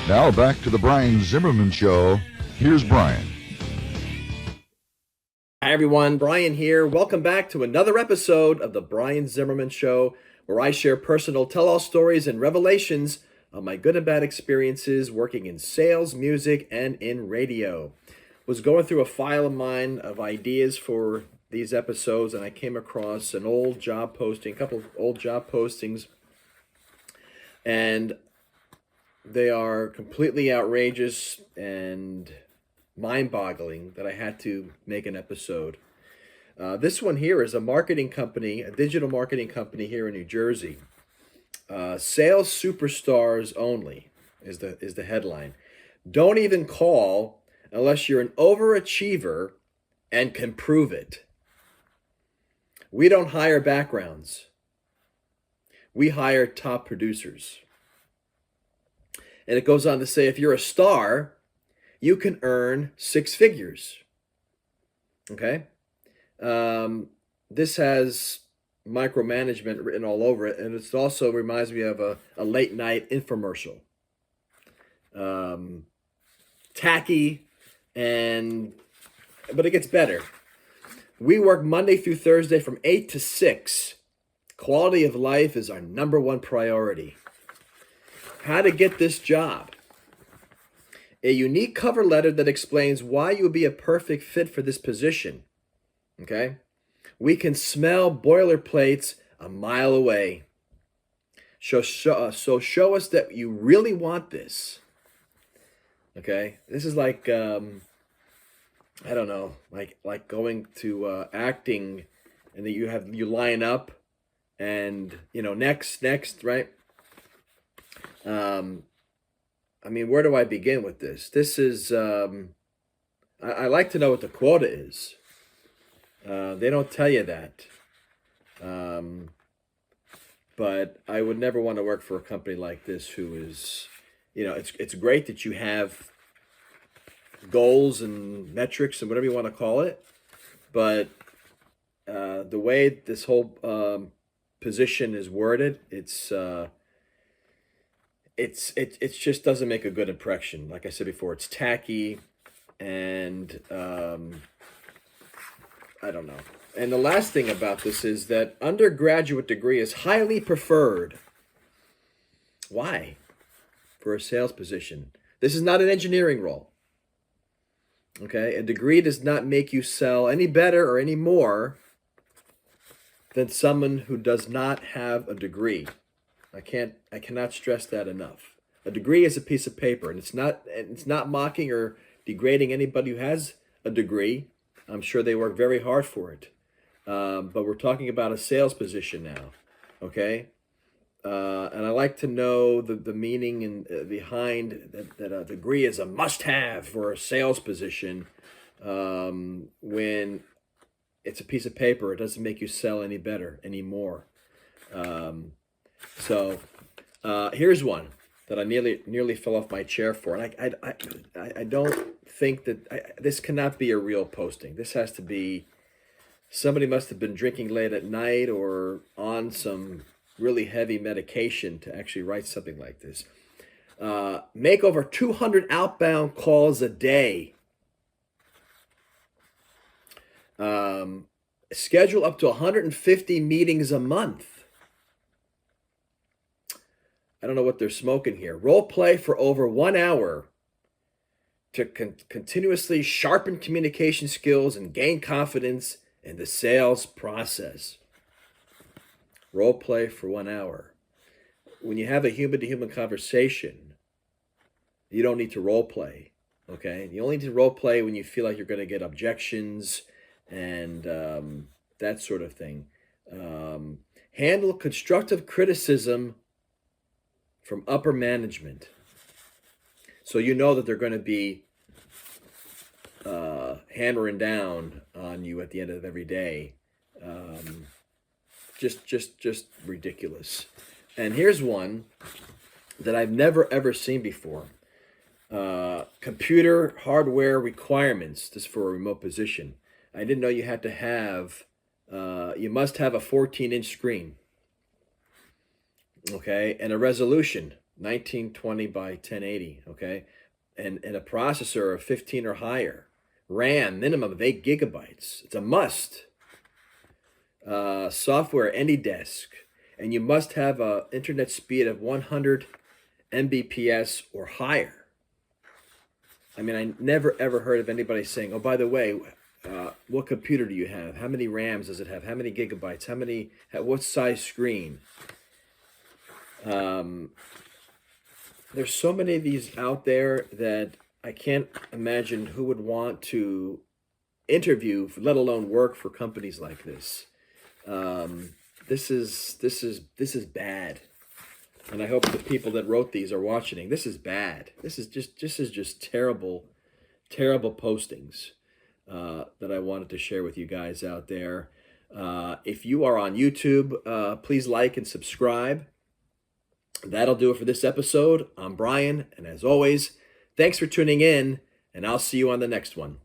Now back to the Brian Zimmerman Show. Here's Brian. Hi everyone, Brian here. Welcome back to another episode of the Brian Zimmerman Show, where I share personal tell-all stories and revelations of my good and bad experiences working in sales, music, and in radio. Was going through a file of mine of ideas for these episodes, and I came across an old job posting, a couple of old job postings, and they are completely outrageous and mind-boggling that I had to make an episode. This one here is a marketing company, a digital marketing company here in New Jersey. Sales superstars only is the headline. Don't even call unless you're an overachiever and can prove it. We don't hire backgrounds. We hire top producers. And it goes on to say, if you're a star, you can earn six figures. Okay? This has micromanagement written all over it, and it also reminds me of a late night infomercial. Tacky, but it gets better. We work Monday through Thursday from 8 to 6. Quality of life is our number one priority. How to get this job. A unique cover letter that explains why you would be a perfect fit for this position. Okay? We can smell boilerplates a mile away. So show us that you really want this. Okay? This is like, I don't know, like going to acting, and then you line up, and next, right? I mean, where do I begin with this? This is, I like to know what the quota is. They don't tell you that. But I would never want to work for a company like this who is, it's great that you have goals and metrics and whatever you want to call it. But the way this whole position is worded, it just doesn't make a good impression. Like I said before, it's tacky, and I don't know. And the last thing about this is that undergraduate degree is highly preferred. Why? For a sales position. This is not an engineering role. Okay? A degree does not make you sell any better or any more than someone who does not have a degree. I cannot stress that enough. A degree is a piece of paper, and it's not mocking or degrading anybody who has a degree. I'm sure they work very hard for it. But we're talking about a sales position now, okay? And I like to know the meaning and behind that a degree is a must-have for a sales position. When it's a piece of paper, it doesn't make you sell any better anymore. So here's one that I nearly fell off my chair for, and I don't think that this cannot be a real posting. This has to be somebody must have been drinking late at night or on some really heavy medication to actually write something like this. Make over 200 outbound calls a day. Schedule up to 150 meetings a month. I don't know what they're smoking here. Role play for over 1 hour to continuously sharpen communication skills and gain confidence in the sales process. Role play for 1 hour. When you have a human-to-human conversation, you don't need to role play, okay? You only need to role play when you feel like you're going to get objections and that sort of thing. Handle constructive criticism from upper management. So you know that they're going to be hammering down on you at the end of every day. Just ridiculous. And here's one that I've never ever seen before. Computer hardware requirements. This is for a remote position. I didn't know you had to have, you must have a 14-inch screen. Okay, and a resolution 1920 by 1080, okay? And a processor of 15 or higher. RAM, minimum of 8 gigabytes. It's a must. Software, AnyDesk. And you must have an internet speed of 100 Mbps or higher. I mean, I never ever heard of anybody saying, oh, by the way, what computer do you have? How many RAMs does it have? How many gigabytes? What size screen? There's so many of these out there that I can't imagine who would want to interview, let alone work for companies like this. This is bad, and I hope the people that wrote these are watching. This is bad. This is just terrible postings that I wanted to share with you guys out there. If you are on YouTube, please like and subscribe. That'll do it for this episode. I'm Brian, and as always, thanks for tuning in, and I'll see you on the next one.